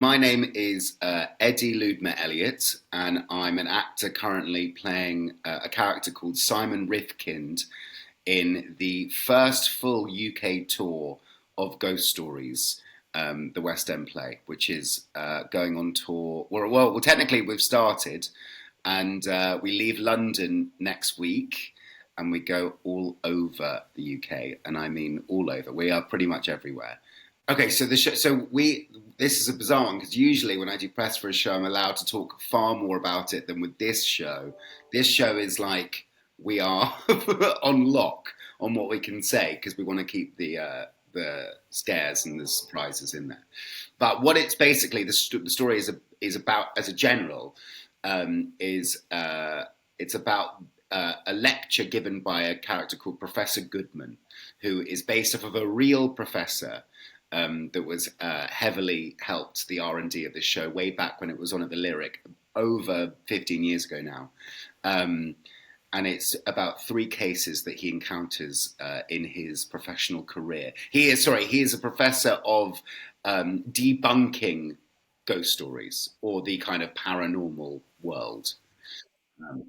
My name is Eddie Loodmer-Elliott, and I'm an actor currently playing a character called Simon Riffkind in the first full UK tour of Ghost Stories, the West End play, which is going on tour. Well, technically we've started, and we leave London next week, and we go all over the UK, and I mean all over. We are pretty much everywhere. Okay, so the show, this is a bizarre one because usually when I do press for a show, I'm allowed to talk far more about it than with this show. This show is like we are on lock on what we can say because we want to keep the scares and the surprises in there. But what it's basically the story is about as a general is it's about a lecture given by a character called Professor Goodman, who is based off of a real professor that was heavily helped the R&D of this show way back when it was on at the Lyric over 15 years ago now. And it's about three cases that he encounters in his professional career. He is a professor of debunking ghost stories or the kind of paranormal world.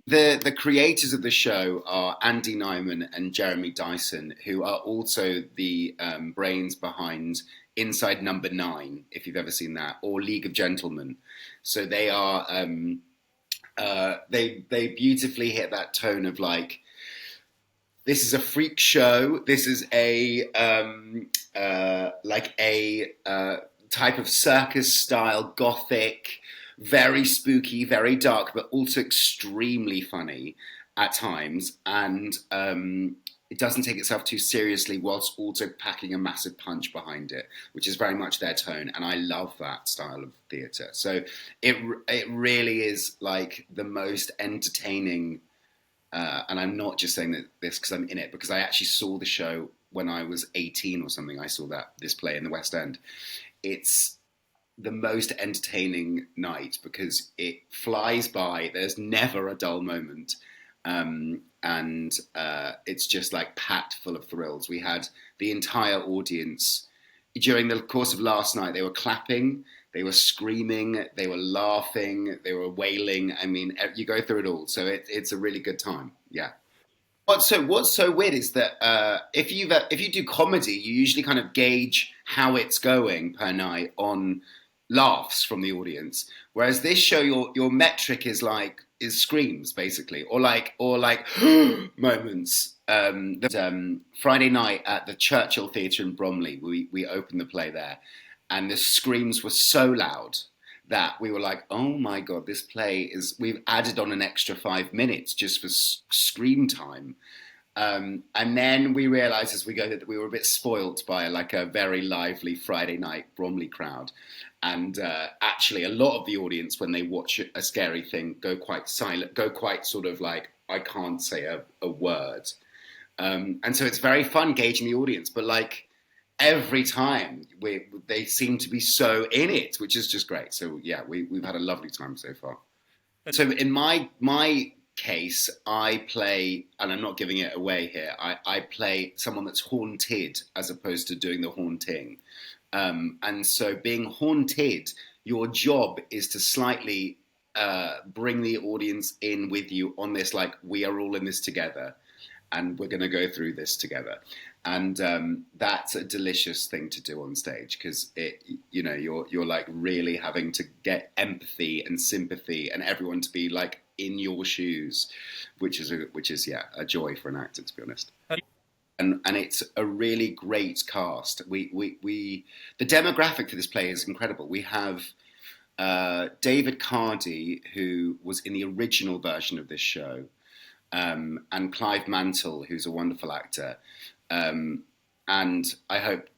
The creators of the show are Andy Nyman and Jeremy Dyson, who are also the brains behind Inside Number Nine, if you've ever seen that, or League of Gentlemen. So they are they beautifully hit that tone of like, this is a freak show. This is a type of circus style gothic, very spooky, very dark, but also extremely funny at times. And it doesn't take itself too seriously whilst also packing a massive punch behind it, which is very much their tone. And I love that style of theatre. So it really is like the most entertaining. And I'm not just saying this because I'm in it, because I actually saw the show when I was 18 or something. I saw this play in the West End. It's the most entertaining night because it flies by. There's never a dull moment. And it's just like packed full of thrills. We had the entire audience during the course of last night. They were clapping, they were screaming, they were laughing, they were wailing. I mean, you go through it all. So it's a really good time. Yeah. What's so weird is that if you do comedy, you usually kind of gauge how it's going per night on laughs from the audience, whereas this show your metric is screams basically, or like moments. Friday night at the Churchill Theatre in Bromley, we opened the play there, and the screams were so loud that we were like, oh my God, this play we've added on an extra 5 minutes just for scream time. And then we realised as we go that we were a bit spoilt by like a very lively Friday night Bromley crowd. And actually a lot of the audience, when they watch a scary thing, go quite silent, go quite sort of like, I can't say a word. And so it's very fun gauging the audience, but like, every time they seem to be so in it, which is just great. So yeah, we've had a lovely time so far. So in my case, I play, and I'm not giving it away here, I play someone that's haunted as opposed to doing the haunting. And so being haunted, your job is to slightly bring the audience in with you on this, like, we are all in this together and we're going to go through this together. And that's a delicious thing to do on stage because you're like really having to get empathy and sympathy and everyone to be like in your shoes, which is a joy for an actor, to be honest. And it's a really great cast. The demographic for this play is incredible. We have David Cardy, who was in the original version of this show, and Clive Mantle, who's a wonderful actor. And I hope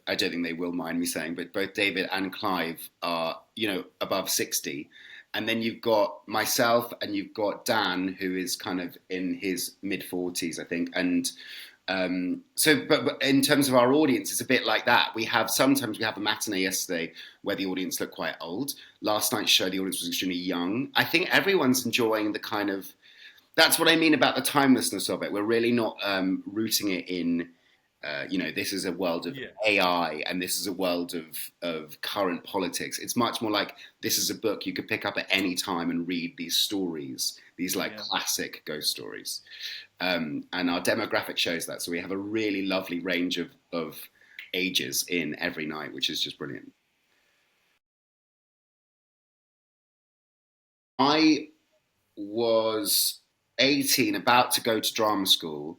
I don't think they will mind me saying, but both David and Clive are, above 60. And then you've got myself and you've got Dan, who is kind of in his mid-40s, I think. And but in terms of our audience, it's a bit like that. Sometimes we have a matinee yesterday where the audience looked quite old. Last night's show, the audience was extremely young. I think everyone's enjoying the kind of, that's what I mean about the timelessness of it. We're really not rooting it in this is a world of Yeah. AI and this is a world of current politics. It's much more like this is a book you could pick up at any time and read these stories, these like Yeah. classic ghost stories. And our demographic shows that. So we have a really lovely range of ages in every night, which is just brilliant. I was 18, about to go to drama school.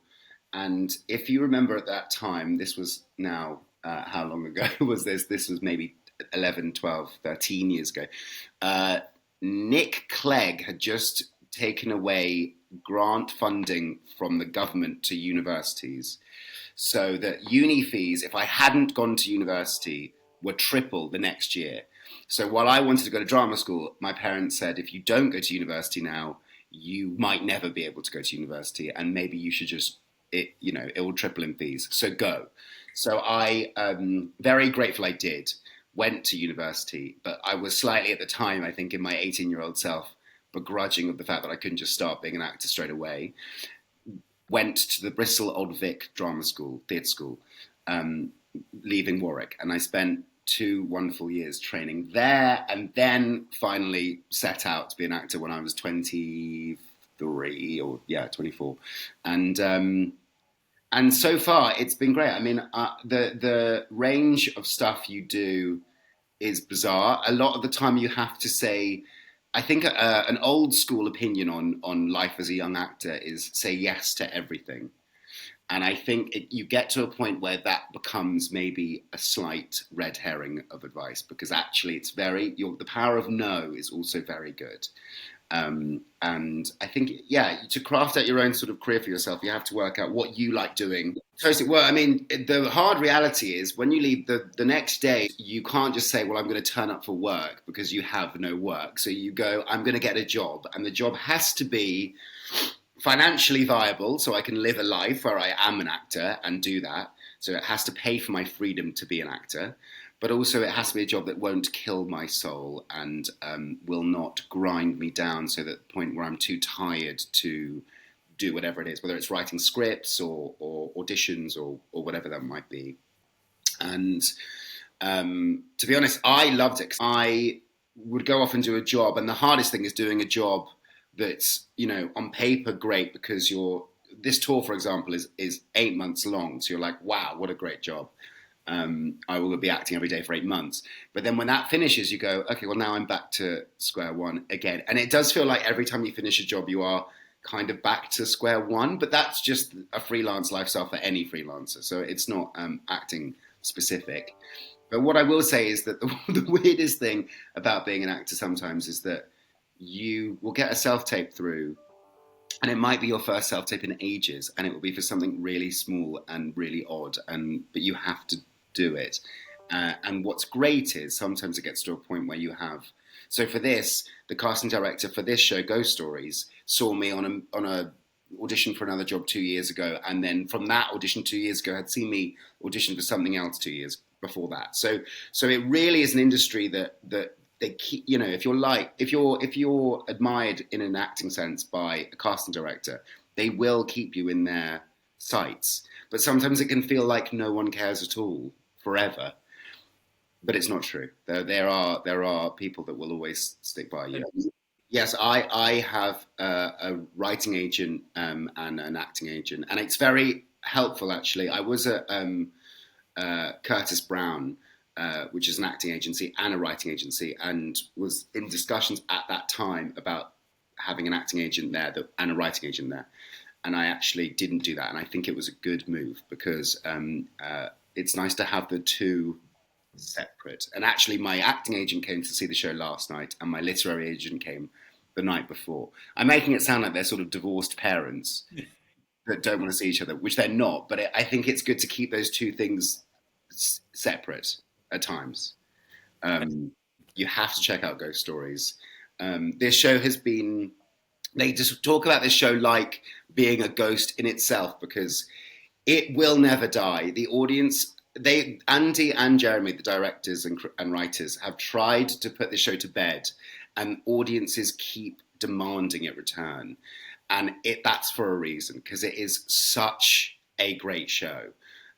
And if you remember at that time, this was now, how long ago was this? This was maybe 11, 12, 13 years ago. Uh, Nick Clegg had just taken away grant funding from the government to universities so that uni fees, if I hadn't gone to university, were triple the next year. So while I wanted to go to drama school, my parents said, if you don't go to university now, you might never be able to go to university, and maybe you should just, it will triple in fees. So go. So I, very grateful I did, went to university, but I was slightly at the time, I think, in my 18-year-old self, begrudging of the fact that I couldn't just start being an actor straight away. Went to the Bristol Old Vic Drama School, Theatre School, um, leaving Warwick, and I spent 2 wonderful years training there, and then finally set out to be an actor when I was 23 or yeah 24, and and so far it's been great. I mean, the range of stuff you do is bizarre. A lot of the time, you have to say. I think an old school opinion on life as a young actor is say yes to everything. And I think you get to a point where that becomes maybe a slight red herring of advice because actually it's the power of no is also very good. And I think, yeah, to craft out your own sort of career for yourself, you have to work out what you like doing. Well, I mean, the hard reality is when you leave the next day, you can't just say, well, I'm going to turn up for work because you have no work. So you go, I'm going to get a job. And the job has to be financially viable so I can live a life where I am an actor and do that. So it has to pay for my freedom to be an actor, but also it has to be a job that won't kill my soul and will not grind me down so that the point where I'm too tired to do whatever it is, whether it's writing scripts or auditions or whatever that might be. And to be honest, I loved it. I would go off and do a job, and the hardest thing is doing a job that's on paper great because you're this tour, for example, is 8 months long. So you're like, wow, what a great job. I will be acting every day for 8 months. But then when that finishes, you go, okay, well, now I'm back to square one again. And it does feel like every time you finish a job, you are kind of back to square one. But that's just a freelance lifestyle for any freelancer. So it's not acting specific. But what I will say is that the weirdest thing about being an actor sometimes is that you will get a self tape through and it might be your first self tape in ages, and it will be for something really small and really odd, and but you have to do it. And what's great is sometimes it gets to a point where you have. So for this, the casting director for this show, Ghost Stories, saw me on a audition for another job 2 years ago, and then from that audition 2 years ago, had seen me audition for something else 2 years before that. So it really is an industry that they keep, if you're admired in an acting sense by a casting director, they will keep you in their sights. But sometimes it can feel like no one cares at all forever. But it's not true. There are people that will always stick by you. Yes, I have a writing agent and an acting agent, and it's very helpful actually. I was at Curtis Brown, which is an acting agency and a writing agency, and was in discussions at that time about having an acting agent there and a writing agent there. And I actually didn't do that, and I think it was a good move because it's nice to have the two separate. And actually, my acting agent came to see the show last night, and my literary agent came the night before. I'm making it sound like they're sort of divorced parents that don't want to see each other, which they're not. But I think it's good to keep those two things separate at times. Um, you have to check out Ghost Stories. This show has been. They just talk about this show like being a ghost in itself because it will never die. The audience, Andy and Jeremy, the directors and writers, have tried to put this show to bed, and audiences keep demanding it return, and that's for a reason because it is such a great show.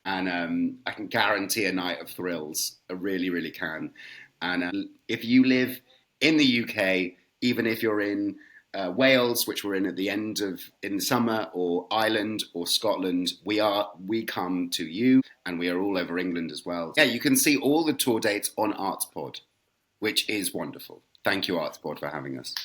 and I can guarantee a night of thrills. I really, really can. And if you live in the UK, even if you're in Wales, which we're in at the end of in the summer, or Ireland or Scotland, we come to you, and we are all over England as well. Yeah, you can see all the tour dates on Artspod, which is wonderful. Thank you, Artspod, for having us.